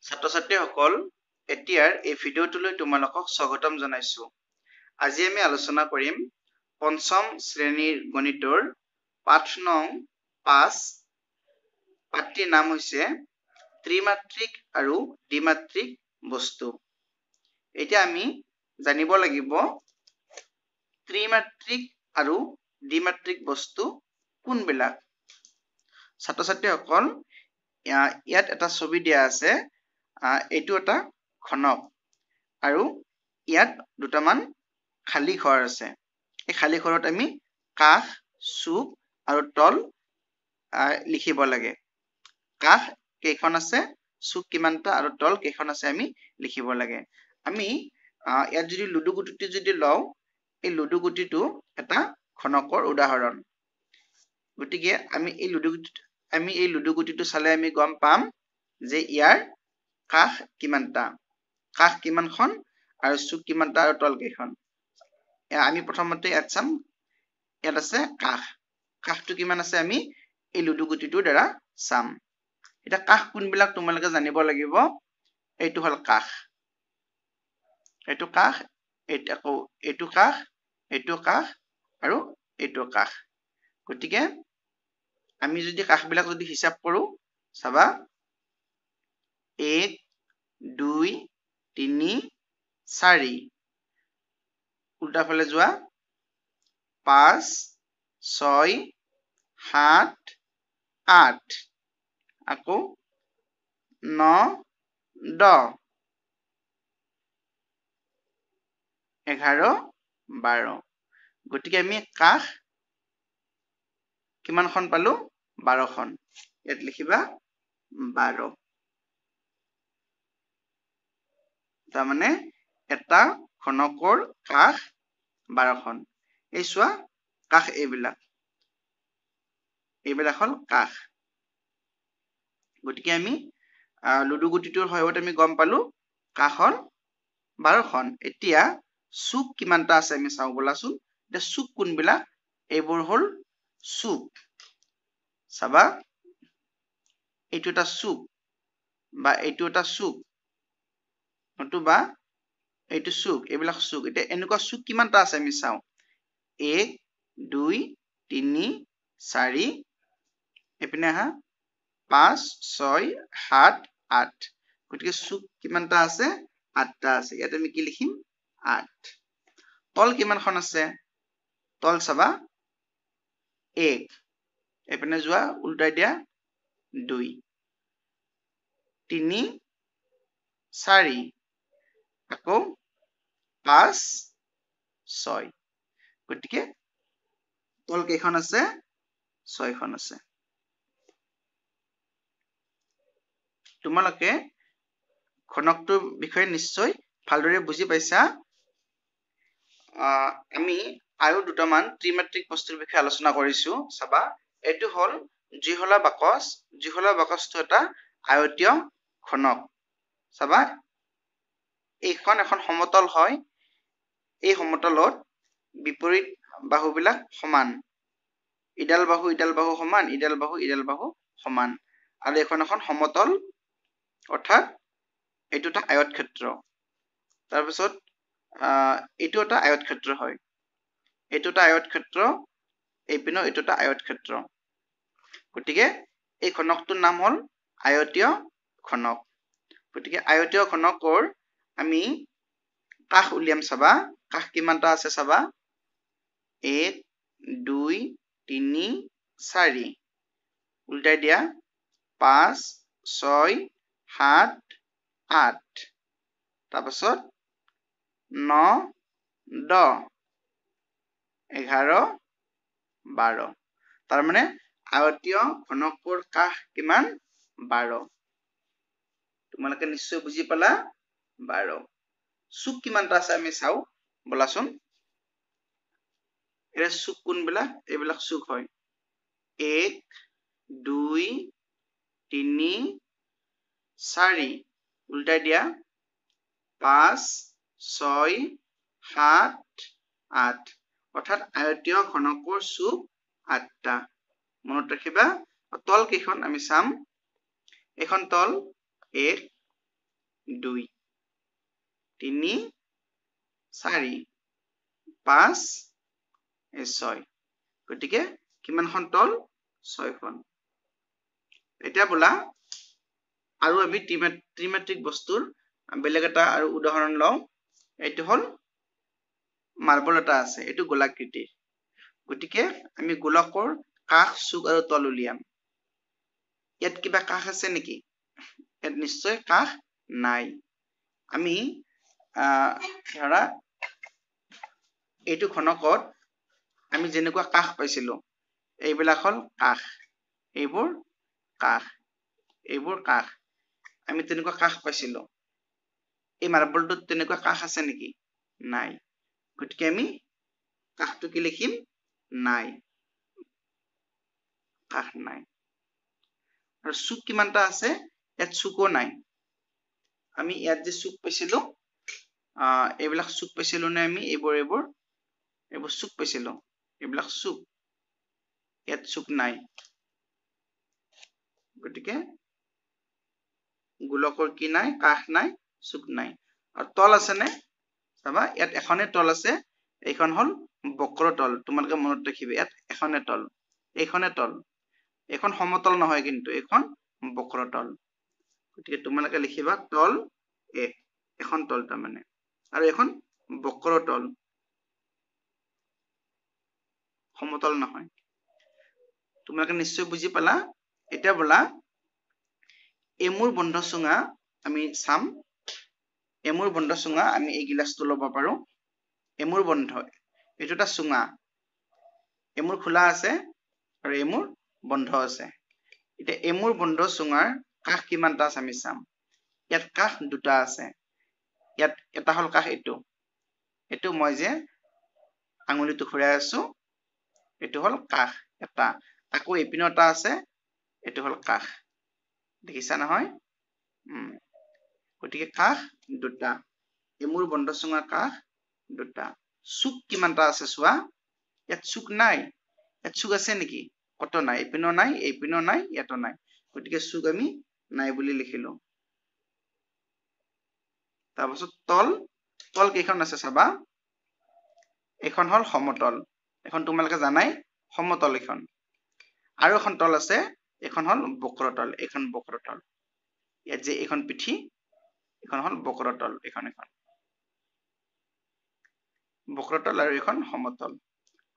ছাত্ৰ ছাত্ৰীসকল এতিয়াৰ এই ভিডিঅ'টোলৈ তোমালোকক স্বাগতম জনাইছো। আজি আমি আলোচনা কৰিম পঞ্চম শ্ৰেণীৰ গণিতৰ পাঠ নং 5। পাঠটিৰ নাম হৈছে ত্ৰিমাত্ৰিক আৰু দ্বিমাত্ৰিক বস্তু। এতিয়া আমি জানিব লাগিব ত্ৰিমাত্ৰিক আৰু দ্বিমাত্ৰিক বস্তু কোনবিলাক। ছাত্ৰ ছাত্ৰীসকল ইয়াত এটা ছবি দিয়া আছে। এইটো এটা ঘনক আৰু ইয়াত দুটামান খালী ঘৰ আছে। এই খালী ঘৰত আমি কাষ, চুক আৰু তল লিখিব লাগে। কাষ কেইখন আছে, চুক কিমানটা আৰু তল কেইখন আছে আমি লিখিব লাগে। আমি ইয়াত যদি লুডু গুটিটো যদি লওঁ, এই লুডু গুটিটো এটা ঘনকৰ উদাহৰণ। গতিকে আমি এই লুডু গুটিটো চালে আমি গম পাম যে ইয়াৰ কাষ কিমানটা, কাষ কিমানখন আৰু চুক কিমানটা আৰু তল কেইখন। আমি প্ৰথমতে ইয়াত চাম, ইয়াত আছে কাষ। কাষটো কিমান আছে আমি এই লুডু গুটিটোৰ দ্বাৰা চাম। এতিয়া কাষ কোনবিলাক তোমালোকে জানিব লাগিব। এইটো হল কাষ, এইটো কাষ, আকৌ এইটো কাষ, এইটো কাষ আৰু এইটো কাষ। গতিকে আমি যদি কাষবিলাক যদি হিচাপ কৰো, চাবা 1 2 3 4, উল্টা ফালে যোৱা 5 6 7 8, আকৌ 9 10 11 12। গতিকে আমি কাষ কিমানখন পালো? 12খন। ইয়াত লিখিবা 12। তাৰমানে এটা ঘনকৰ কাষ 12খন। এই চোৱা কাষ এইবিলাক হল কাষ। গতিকে আমি লুডু গুটিটোৰ সহায়ত আমি গম পালো কাষ হল 12খন। এতিয়া চুক কিমানটা আছে আমি চাওঁ বলাচোন। এতিয়া চুক কোনবিলাক? এইবোৰ হল চুক। চাবা এইটো এটা চুক বা এইটো এটা চুক, নতুবা এইটো চুক, এইবিলাক চুক। এতিয়া এনেকুৱা চুক কিমানটা আছে আমি চাওঁ। 1 2 3 4, এইপিনে আহা 5 6 7 8। গতিকে চুক কিমানটা আছে? 8টা আছে। ইয়াত আমি কি লিখিম? 8। তল কিমানখন আছে? তল চাবা 1, এইপিনে যোৱা উল্টাই দিয়া 2 3 4, আকৌ 5 6। গতিকে তল কেইখন আছে? 6খন আছে। তোমালোকে ঘনকটোৰ বিষয়ে নিশ্চয় ভালদৰে বুজি পাইছা। আমি আৰু দুটামান ত্ৰিমাত্ৰিক বস্তুৰ বিষয়ে আলোচনা কৰিছো। চাবা এইটো হল দ্বিহলা বাকচ। দ্বিহলা বাকচটো এটা আয়তীয় ঘনক। চাবা এইখন এখন সমতল হয়। এই সমতলত বিপৰীত বাহুবিলাক সমান। ইডাল বাহু সমান, ইডাল বাহু সমান। আৰু এইখন এখন সমতল, অৰ্থাৎ এইটো এটা আয়তক্ষেত্ৰ। তাৰপিছত এইটো এটা আয়তক্ষেত্ৰ হয়। এইটো এটা আয়তক্ষেত্ৰ, এইপিনেও এইটো এটা আয়তক্ষেত্ৰ। গতিকে এই ঘনকটোৰ নাম হল আয়তীয় ঘনক। গতিকে আয়তীয় ঘনকৰ আমি কাষ উলিয়াম। চাবা কাষ কিমানটা আছে চাবা। 1 2 3 4, উল্টাই দিয়া 5 6 7 8, তাৰপাছত 9 10 11 12। তাৰমানে আয়তীয় ঘনকৰ কাষ কিমান? 12। তোমালোকে নিশ্চয় বুজি পালা 12। চুক কিমানটা আছে আমি চাওঁ বলাচোন। এতিয়া চুক কোনবিলাক? এইবিলাক চুক হয়। 1 2 3 4, উল্টাই দিয়া 5 6 7 8। অৰ্থাৎ আয়তীয় ঘনকৰ চুক 8টা। মনত ৰাখিবা। তল কেইখন আমি চাম। এখন তল 1 2 3 4 5 6 গতিকে কিমানখন তল 6খন এতিয়া বলা আৰু আমি ত্ৰিমাত্ৰিক বস্তুৰ বেলেগ এটা আৰু উদাহৰণ লওঁ এইটো হল মাৰ্বল এটা আছে এইটো গোলাকৃতিৰ গতিকে আমি গোলকৰ কাষ চুক আৰু তল উলিয়াম ইয়াত কিবা কাষ আছে নেকি ইয়াত নিশ্চয় কাষ নাই আমি ধৰা এইটো ঘনকত আমি যেনেকুৱা কাষ পাইছিলো এইবিলাক হল কাষ এইবোৰ কাষ আমি তেনেকুৱা কাষ পাইছিলো এই মাৰ্বলটোত তেনেকুৱা কাষ আছে নেকি নাই গতিকে আমি কাষটো কি লিখিম নাই কাষ নাই আৰু চুক কিমানটা আছে ইয়াত চুকো নাই আমি ইয়াত যে চুক পাইছিলো এইবিলাক চুক পাইছিলো নে আমি এইবোৰ চুক পাইছিলো এইবিলাক চুক ইয়াত চুক নাই গতিকে গোলকৰ কি নাই কাষ নাই চুক নাই আৰু তল আছে নে চাবা ইয়াত এখনে তল আছে এইখন হল বক্ৰতল তোমালোকে মনত ৰাখিবা ইয়াত এখনে তল এইখনে তল এখন সমতল নহয় কিন্তু এখন বক্ৰতল গতিকে তোমালোকে লিখিবা তল এখন তল তাৰ মানে আৰু এখন বক্ৰতল সমতল নহয় তোমালোকে নিশ্চয় বুজি পালা এতিয়া বলা এমুৰ বন্ধ চুঙা আমি চাম এমুৰ বন্ধ চুঙা আমি এই গিলাসটো ল'ব পাৰো এমুৰ বন্ধ এইটো এটা চুঙা এমুৰ খোলা আছে আৰু এমুৰ বন্ধ আছে এতিয়া এমুৰ বন্ধ চুঙাৰ কাষ কিমানটা আছে আমি চাম ইয়াত কাষ দুটা আছে ইয়াত এটা হল কাষ এইটো মই যে আঙুলিটো ঘূৰাই আছো এইটো হল কাষ এটা আকৌ এপিনো এটা আছে এইটো হল কাষ দেখিছা নহয় গতিকে কাষ দুটা এমুৰ বন্ধ চুঙাৰ কাষ দুটা চুক কিমানটা আছে চোৱা ইয়াত চুক নাই ইয়াত চুক আছে নেকি কত নাই এপিনো নাই ইয়াতো নাই গতিকে চুক আমি নাই বুলি লিখিলো তাৰপাছত তল কেইখন আছে চাবা এখন হল সমতল এখন তোমালোকে জানাই সমতল এখন আৰু এখন তল আছে এখন হল বক্ৰতল এখন বক্ৰতল ইয়াত যে এখন পিঠি এখন হল বক্ৰতল এখন বক্ৰতল আৰু এখন সমতল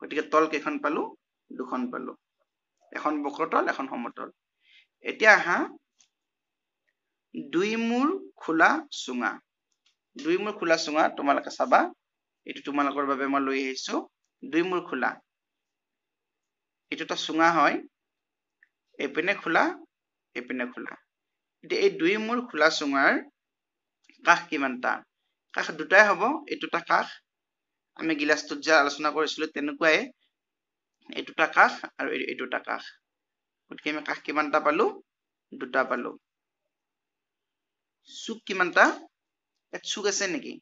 গতিকে তল কেইখন পালো দুখন পালো এখন বক্ৰতল এখন সমতল এতিয়া আহা দুই মূৰ খোলা চুঙা তোমালোকে চাবা এইটো তোমালোকৰ বাবে মই লৈ আহিছো দুই মূৰ খোলা এইটো এটা চুঙা হয় এপিনে খোলা এতিয়া এই দুই মূৰ খোলা চুঙাৰ কাষ কিমানটা কাষ দুটাই হ'ব এইটো এটা কাষ আমি গিলাসটোত যে আলোচনা কৰিছিলো তেনেকুৱাই এইটো এটা কাষ আৰু এইটো এটা কাষ গতিকে আমি কাষ কিমানটা পালো দুটা পালো চুক কিমানটা ইয়াত চুক আছে নেকি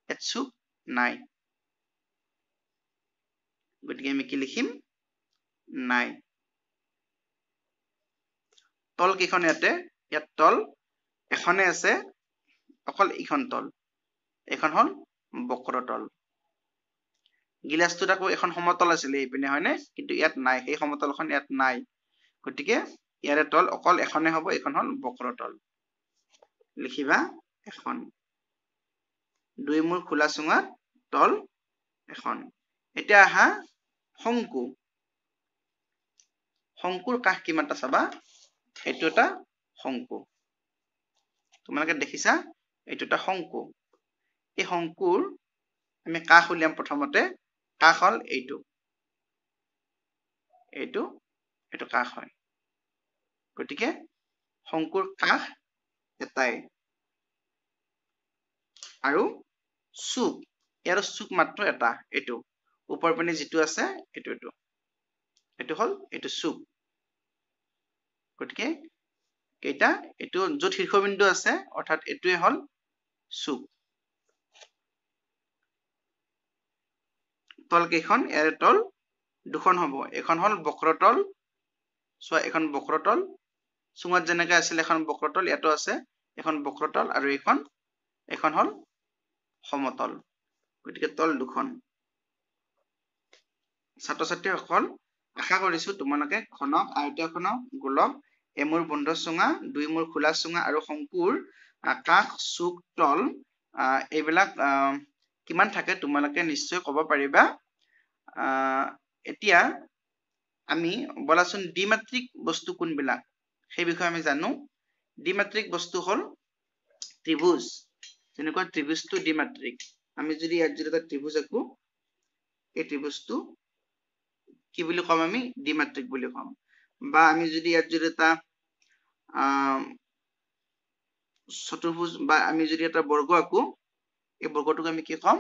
ইয়াত চুক নাই গতিকে আমি কি লিখিম নাই তল কেইখন ইয়াত তল এখনে আছে অকল এইখন তল এখন হল বক্ৰতল গিলাসটোত আকৌ এখন সমতল আছিল এইপিনে হয়নে কিন্তু ইয়াত নাই সেই সমতলখন ইয়াত নাই গতিকে ইয়াৰে তল অকল এখনে হ'ব এখন হল বক্ৰতল লিখিবা এখন দুই মূৰ খোলা চুঙাত তল এখন এতিয়া আহা শংকুৰ কাষ কিমানটা চাবা এইটো এটা শংকু তোমালোকে দেখিছা এইটো এটা শংকু এই শংকুৰ আমি কাষ উলিয়াম প্ৰথমতে কাষ হল এইটো কাষ হয় গতিকে শংকুৰ কাষ এটাই আৰু চুক ইয়াৰ চুক মাত্ৰ এটা এইটো ওপৰ পিনে যিটো আছে এইটো হল এইটো চুক গতিকে কেইটা এইটো য'ত শীৰ্ষবিন্দু আছে অৰ্থাৎ এইটোৱে হল চুক তল কেইখন ইয়াৰে তল দুখন হ'ব এখন হল বক্ৰতল চোৱা এখন বক্ৰতল চুঙাত যেনেকৈ আছিল এখন বক্ৰতল ইয়াতো আছে এখন বক্ৰতল আৰু এখন হল সমতল গতিকে তল দুখন ছাত্ৰ ছাত্ৰীসকল আশা কৰিছো তোমালোকে ঘনক আয়তীয় ঘনক গোলক এমূৰ বন্ধ চুঙা দুই মূৰ খোলা চুঙা আৰু শংকুৰ আকাশ চুক তল এইবিলাক কিমান থাকে তোমালোকে নিশ্চয় ক'ব পাৰিবা এতিয়া আমি বলাচোন দ্বিমাত্ৰিক বস্তু কোনবিলাক সেই বিষয়ে আমি জানো দ্বিমাত্ৰিক বস্তু হল ত্ৰিভুজ যেনেকুৱা ত্ৰিভুজটো দ্বিমাত্ৰিক আমি যদি ইয়াত যদি এটা ত্ৰিভুজ আঁকো এই ত্ৰিভুজটো কি বুলি কম আমি দ্বিমাত্ৰিক বুলি কম বা আমি যদি ইয়াত যদি এটা চতুৰ্ভুজ বা আমি যদি এটা বৰ্গ আঁকো এই বৰ্গটোক আমি কি কম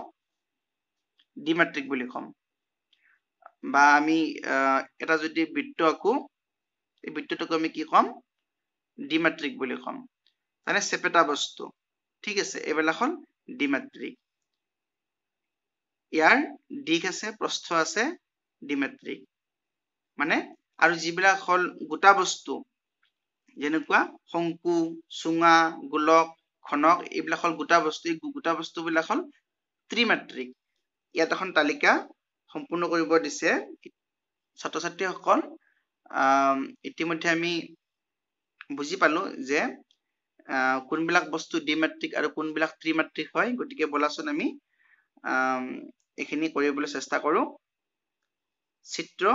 দ্বিমাত্ৰিক বুলি কম বা আমি এটা যদি বৃত্ত আঁকো এই বৃত্তটোক আমি কি কম দ্বিমাত্ৰিক বুলি কম মানে চেপেটা বস্তু ঠিক আছে এইবিলাক হল দ্বিমাত্ৰিক ইয়াৰ দিশ আছে প্ৰস্থ আছে দ্বিমাত্ৰিক মানে আৰু যিবিলাক হল গোটা বস্তু যেনেকুৱা শংকু চুঙা গোলক ঘনক এইবিলাক হল গোটা বস্তু এই গোটা বস্তুবিলাক হল ত্ৰিমাত্ৰিক ইয়াত এখন তালিকা সম্পূৰ্ণ কৰিব দিছে ছাত্ৰ ছাত্ৰীসকল ইতিমধ্যে আমি বুজি পালো যে কোনবিলাক বস্তু দ্বিমাত্ৰিক আৰু কোনবিলাক ত্ৰিমাত্ৰিক হয় গতিকে বলাচোন আমি এখিনি কৰিবলৈ চেষ্টা কৰো চিত্ৰ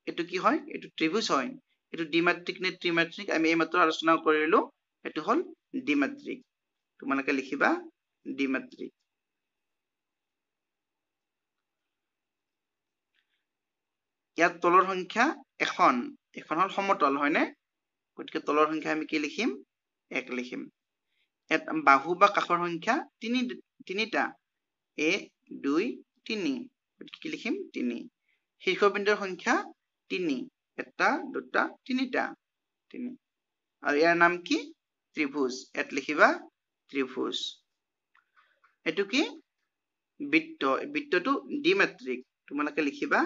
এটো কি হয় এটো ত্ৰিভুজ হয় এটো দ্বিমাত্ৰিক নে ত্ৰিমাত্ৰিক আমি এইমাত্ৰ আলোচনা কৰিলো এটো হল দ্বিমাত্ৰিক তোমালোকে লিখিবা দ্বিমাত্ৰিক ইয়াত তলৰ সংখ্যা এখন হল সমতল হয়নে গতিকে তলৰ সংখ্যা আমি কি লিখিম 1 লিখিম ইয়াত বাহু বা কাষৰ সংখ্যা তিনিটা 1 2 3 গতিকে কি লিখিম 3 শীৰ্ষবিন্দুৰ সংখ্যা 3 এটা দুটা তিনিটা 3 আৰু ইয়াৰ নাম কি ত্ৰিভুজ ইয়াত লিখিবা ত্ৰিভুজ এটো কি বৃত্তটো দ্বিমাত্ৰিক তোমালোকে লিখিবা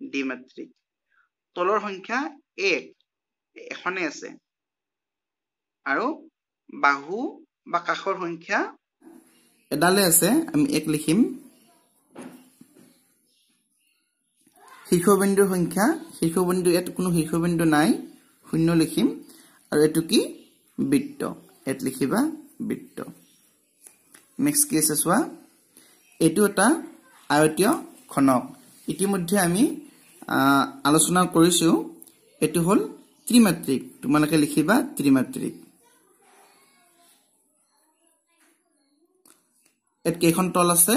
দ্বিমাত্ৰিক তলৰ সংখ্যা 1 এখনে আছে আৰু বাহু বা কাষৰ সংখ্যা এডালে আছে আমি 1 লিখিম শীৰ্ষবিন্দুৰ সংখ্যা শীৰ্ষবিন্দু ইয়াত কোনো শীৰ্ষবিন্দু নাই 0 লিখিম আৰু এটো কি বৃত্ত ইয়াত লিখিবা বৃত্ত নেক্সট কেস আছে এটো এটা আয়তীয় ঘনক ইতিমধ্যে আমি আলোচনা কৰিছো এটো হল ত্ৰিমাত্ৰিক তোমালোকে লিখিবা ত্ৰিমাত্ৰিক এত কেইখন তল আছে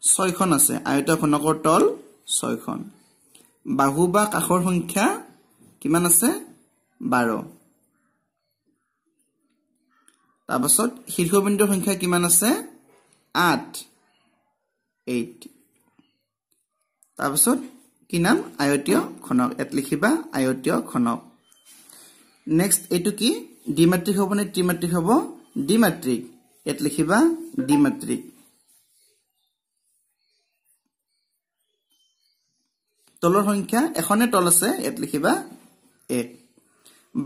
6খন আছে আয়তীয় ঘনকৰ তল 6খন বাহু বা কাষৰ সংখ্যা কিমান আছে 12 তাৰপাছত শীৰ্ষবিন্দুৰ সংখ্যা কিমান আছে 8 তাৰপাছত কি নাম আয়তীয় ঘনক এত লিখিবা আয়তীয় ঘনক নেক্সট এটো কি দ্বিমাত্ৰিক হ'ব নে ত্ৰিমাত্ৰিক হ'ব দ্বিমাত্ৰিক এত লিখিবা দ্বিমাত্ৰিক তলৰ সংখ্যা এখনে তল আছে এত লিখিবা 1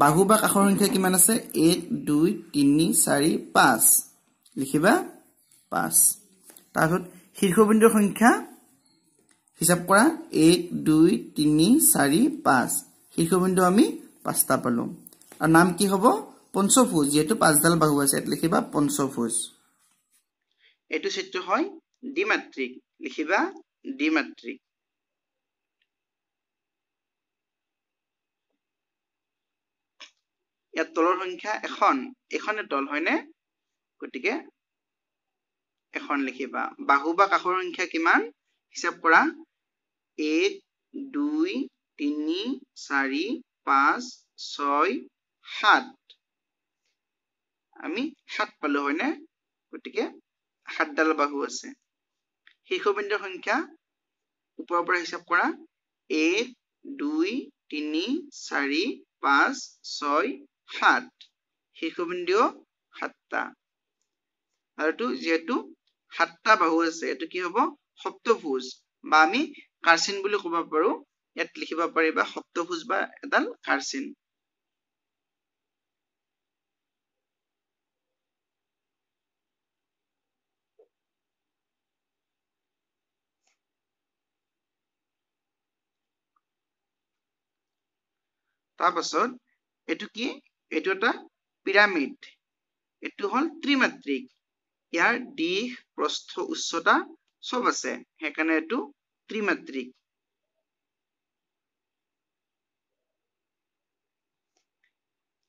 বাহু বা কাষৰ সংখ্যা কিমান আছে 1 2 3 4 5 লিখিবা 5 তাৰপিছত শীৰ্ষবিন্দুৰ সংখ্যা হিসাব কৰা 1 2 3 4 5 শীৰ্ষবিন্দু আমি 5টা পালো আৰু নাম কি হ'ব পঞ্চভুজ যেটো 5ডাল বাহু আছে এত লিখিবা পঞ্চভুজ এটো চিত্ৰ হয় দ্বিমাত্ৰিক লিখিবা দ্বিমাত্ৰিক ইয়াত তলৰ সংখ্যা এখনে তল হয়নে গতিকে এখন লিখিবা বাহু বা কাষৰ সংখ্যা কিমান হিসাব কৰা 1 2 3 4 5 6 7 আমি 7 পালো হয়নে গতিকে 7ডাল বাহু আছে শীৰ্ষবিন্দুৰ সংখ্যা ওপৰৰ পৰা হিসাব কৰা 1 2 3 4 5 6 7 শীৰ্ষবিন্দু 7টা আৰু এটো যেটো 7টা বাহু আছে এটো কি হ'ব সপ্তভুজ বা আমি কাৰ্চিন বুলি ক'ব পাৰো ইয়াত লিখিব পাৰিবা সপ্তভুজ বা এডাল কাৰ্চিন তাৰ পাছত এটো কি এটো এটা পিৰামিড এটো হল ত্ৰিমাত্ৰিক ইয়াৰ দিশ প্ৰস্থ উচ্চতা সব আছে হেকাৰণে এটো ত্ৰিমাত্ৰিক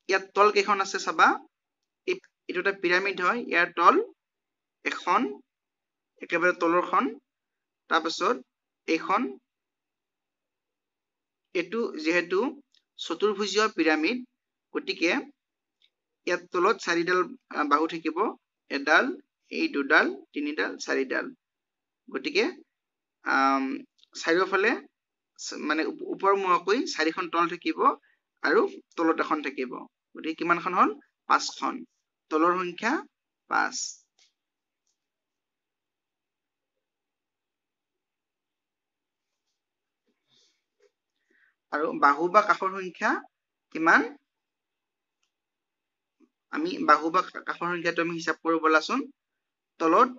ইয়াত তল কেখন আছে চাবা এটো এটা পিৰামিড হয় ইয়াৰ তল এখন একেবাৰে তলৰখন তাৰ পাছত এখন এটো যেহেতু চতুৰ্ভুজীয় পিৰামিড গটিকে ইয়াত তলত চাৰিডাল বাহু থাকিব এডাল এই দুডাল তিনিডাল চাৰিডাল গটিকে চাৰিওফালে মানে ওপৰমুৱাকৈ চাৰিখন তল থাকিব আৰু তলত এখন থাকিব গটিকে কিমানখন হল 5খন তলৰ সংখ্যা 5 আৰু বাহু বা কাষৰ সংখ্যা কিমান আমি বাহু বা কাষৰ সংখ্যাটো আমি হিসাব কৰো বলাচোন তলত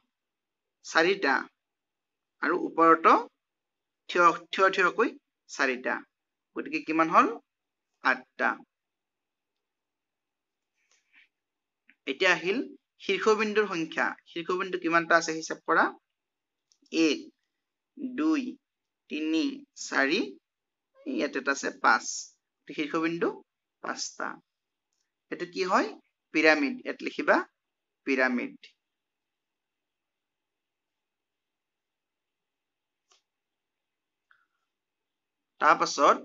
4টা আৰু ওপৰতো থিয় কৈ 4টা গটিকে কিমান হল 8টা এতিয়া আহিল শীৰ্ষবিন্দুৰ সংখ্যা শীৰ্ষবিন্দু কিমানটা আছে হিসাব কৰা 1 2 3 4 ইয়াত এটা আছে 5 শীৰ্ষবিন্দু 5টা এটো কি হয় পিৰামিড এত লিখিবা পিৰামিড তাৰ পাছত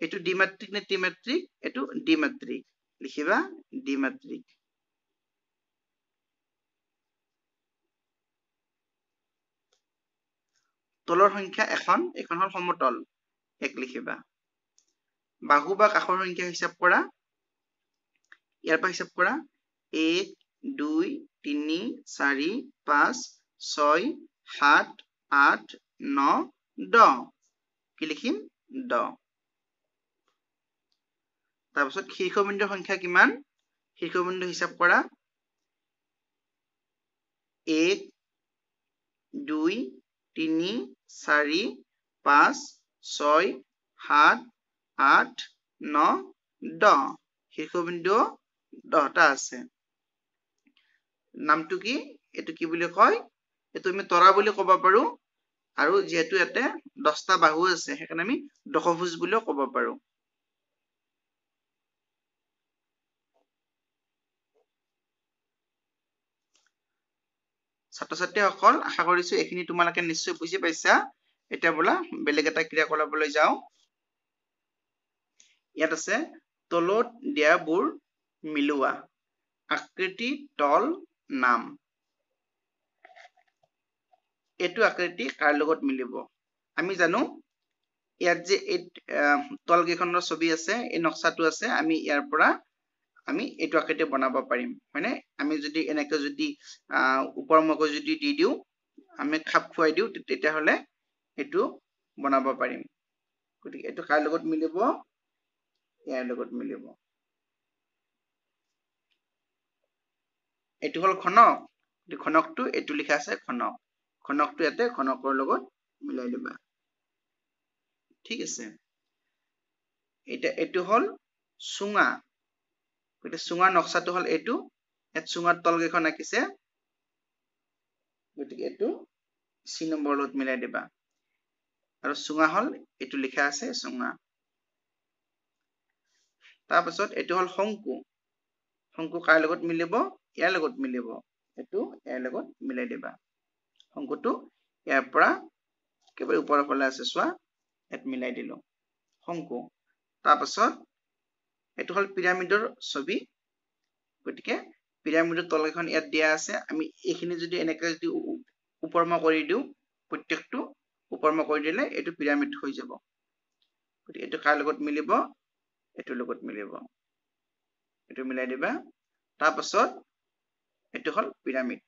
এটো দ্বিমাত্ৰিক নে ত্ৰিমাত্ৰিক এটো দ্বিমাত্ৰিক লিখিবা দ্বিমাত্ৰিক তলৰ সংখ্যা এখন হল সমতল এক লিখিবা বাহু বা কাষৰ সংখ্যা হিসাব কৰা ইয়াৰ পৰা হিসাব কৰা 1 2 3 4 5 6 7 8 9 10 কি লিখিম 10 তাৰ পাছত শীৰ্ষবিন্দুৰ সংখ্যা কিমান শীৰ্ষবিন্দু হিসাব কৰা 1 2 3 4 5 6 7 8 9 10 শীৰ্ষবিন্দু 10টা আছে নামটো কি এটো কি বুলি কয় এটো আমি তৰা বুলি ক'ব পাৰো আৰু যেহেতু ইয়াতে 10টা বাহু আছে হেকাৰণে আমি দশভুজ বুলিও ক'ব পাৰো ছাত্ৰ-ছাত্ৰীসকল আশা কৰিছো এখিনি তোমালোকে নিশ্চয় বুজি পাইছা এতিয়া বলা বেলেগ এটা ক্ৰিয়া কলাপলৈ যাও ইয়াত আছে তলত দিয়াবোৰ মিলোৱা আকৃতি তল নাম এটো আকৃতি কাৰ লগত মিলিব আমি জানো ইয়াত যে তল কেখনৰ ছবি আছে এই নক্সাটো আছে আমি ইয়াৰ পৰা আমি এটো আকৃতি বনাব পাৰিম হয়নে আমি যদি এনেকৈ যদি ওপৰমুৱাকৈ যদি দি দিও আমি খাপ খুৱাই দিও তেতিয়া হলে এটো বনাব পাৰিম গতিকে এটো কাৰ লগত মিলিব ইয়াৰ লগত মিলিব এটো হল ঘনক ঘনকটো এটো লিখা আছে ঘনক ঘনকটো ইয়াতে ঘনকৰ লগত মিলাই দিবা ঠিক আছে এটা এটো হল সুঙা গতিকে সুঙাৰ নক্সাটো হল এটো এত সুঙাৰ তল কেখন আঁকিছে গতিকে এটো সি নম্বৰ লগত মিলাই দিবা আৰু সুঙা হল এটো লিখা আছে সুঙা তাৰ পাছত এটো হল শংকু শংকু কাৰ লগত মিলিব ইয়াৰ লগত মিলিব এটো ইয়াৰ লগত মিলাই দিবা শংকুটো ইয়াৰ পৰা কেৱল ওপৰৰ ফালে আছে চোৱা এত মিলাই দিলো শংকু তাৰ পাছত এটো হল পিৰামিডৰ ছবি গতিকে পিৰামিডৰ তল এখন ইয়াত দিয়া আছে আমি এইখিনি যদি এনেকৈ যদি ওপৰমা কৰি দিও প্ৰত্যেকটো ওপৰমা কৰি দিলে এটো পিৰামিড হৈ যাব গতিকে এটো কাৰ লগত মিলিব এটো লগত মিলিব এটো মিলাই দিবা তাৰ পাছত এটো হল পিৰামিড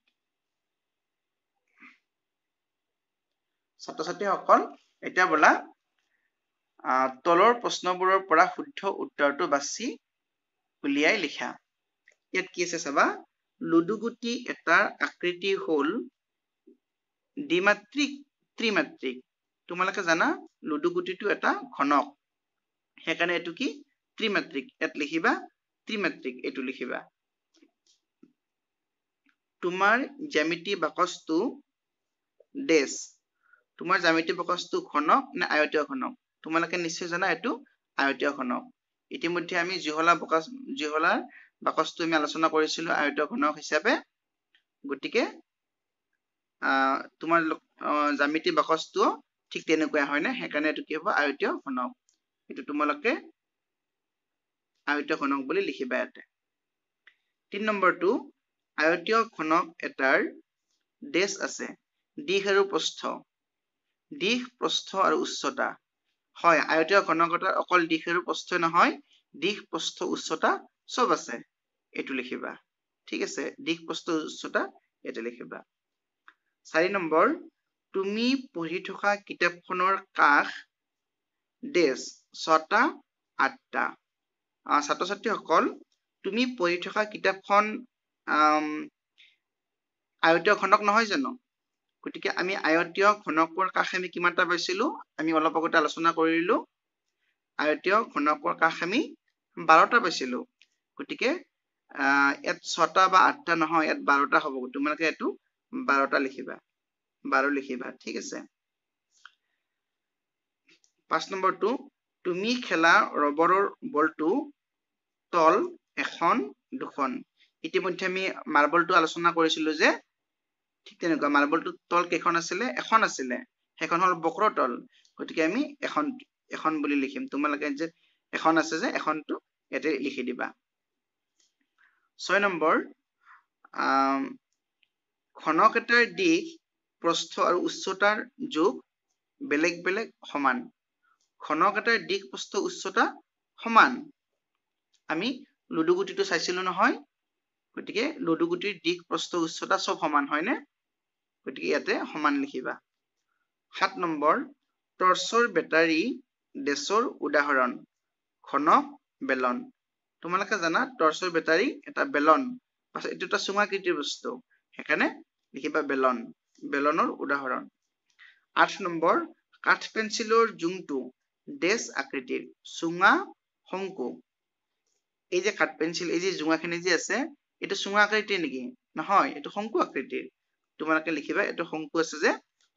ছাত্ৰ-ছাত্ৰীসকল এতিয়া বলা তলৰ প্ৰশ্নবোৰৰ পৰা শুদ্ধ উত্তৰটো বাছি উলিয়াই লিখা ইয়াত কি আছে চাবা লুডুগুটি এটাৰ আকৃতি হল দ্বিমাত্ৰিক ত্ৰিমাত্ৰিক তোমালোকে জানা লুডুগুটিটো এটা ঘনক সেইকাৰণে এইটো কি ত্ৰিমাত্ৰিক ইয়াত লিখিবা ত্ৰিমাত্ৰিক এইটো লিখিবা তোমাৰ জ্যামিতি বাকছটো ডেশ তোমাৰ জ্যামিতি বাকছটো ঘনক নে আয়তীয় ঘনক তোমালোকে নিশ্চয় জানা এইটো আয়তীয় ঘনক ইতিমধ্যে আমি জিহলাৰ বাকছটো আমি আলোচনা কৰিছিলো আয়তীয় ঘনক হিচাপে গতিকে তোমাৰ জ্যামিতি বাকছটো ঠিক তেনেকুৱা হয় না সেইকাৰণে এইটো কি হ'ব আয়তীয় ঘনক এইটো তোমালোকে আয়তীয় ঘনক বুলি লিখিবা ইয়াতে 3 নম্বৰটো আয়তীয় ঘনক এটাৰ ডেশ আছে দিশ আৰু প্ৰস্থ আৰু উচ্চতা হয় আয়তীয় ঘনক এটাৰ অকল দিশ আৰু প্ৰস্থ নহয় দিশ প্ৰস্থ উচ্চতা সব আছে এইটো লিখিবা ঠিক আছে দিশ প্ৰস্থ উচ্চতা এটা লিখিবা 4 নম্বৰ তুমি পঢ়ি থকা কিতাপখনৰ কাষ ডেশ 6টা 8টা ছাত্ৰ ছাত্ৰীসকল তুমি পঢ়ি থকা কিতাপখন আয়তীয় ঘনক নহয় জানো গতিকে আমি আয়তীয় ঘনকৰ কাষ আমি কিমানটা পাইছিলো আমি অলপ আগতে আলোচনা কৰিলো আয়তীয় ঘনকৰ কাষ আমি 12টা পাইছিলো গতিকে ইয়াত 6টা বা 8টা নহয় ইয়াত 12টা হ'ব তোমালোকে এইটো 12টা লিখিবা 12 লিখিবা ঠিক আছে 5 নম্বৰটো তুমি খেলা ৰবৰৰ বলটো তল এখন দুখন ইতিমধ্যে আমি মাৰ্বলটো আলোচনা কৰিছিলো যে ঠিক তেনেকুৱা মাৰ্বলটো তল কেইখন আছিলে এখন আছিলে সেইখন হল বক্ৰতল গতিকে আমি এখন বুলি লিখিম তোমালোকে যে এখন আছে যে এখনটো ইয়াতে লিখি দিবা 6 নম্বৰ ঘনক এটাৰ দিশ প্ৰস্থ আৰু উচ্চতাৰ যোগ বেলেগ বেলেগ সমান ঘনক এটাৰ দিশ প্ৰস্থ উচ্চতা সমান আমি লুডুগুটিটো চাইছিলো নহয় গতিকে লুডুগুটিৰ দিশ প্ৰস্থ উচ্চতা সব সমান হয় নে গতিকে ইয়াতে সমান লিখিবা 7 নম্বৰ টৰ্চৰ বেটাৰী ডেশৰ উদাহৰণ ঘনক বেলন তোমালোকে জানা টৰ্চৰ বেটাৰী এটা বেলন এইটো এটা চুঙাকৃতিৰ বস্তু সেইকাৰণে লিখিবা বেলন বেলনৰ উদাহৰণ 8 নম্বৰ কাঠ পেন্সিলৰ জোংটো ডেশ আকৃতিৰ চুঙা শংকু এই যে কাঠ পেন্সিল এই যে জোঙাখিনি যে আছে এইটো চুঙা আকৃতিৰ নেকি নহয় এইটো শংকু আকৃতিৰ তোমালোকে লিখিবা এইটো শংকু আছে যে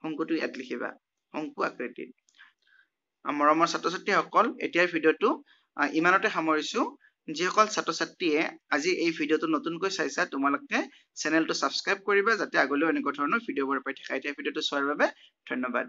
শংকুটো ইয়াত লিখিবা শংকু আকৃতিৰ মৰমৰ ছাত্ৰ ছাত্ৰীসকল এতিয়াৰ ভিডিঅটো ইমানতে সামৰিছো যিসকল ছাত্ৰ ছাত্ৰীয়ে আজি এই ভিডিঅটো নতুনকৈ চাইছা তোমালোকে চেনেলটো সাবস্ক্ৰাইব কৰিবা যাতে আগলৈও এনেকুৱা ধৰণৰ ভিডিঅ'বোৰ পাই থাকা এতিয়া ভিডিঅটো চোৱাৰ বাবে ধন্যবাদ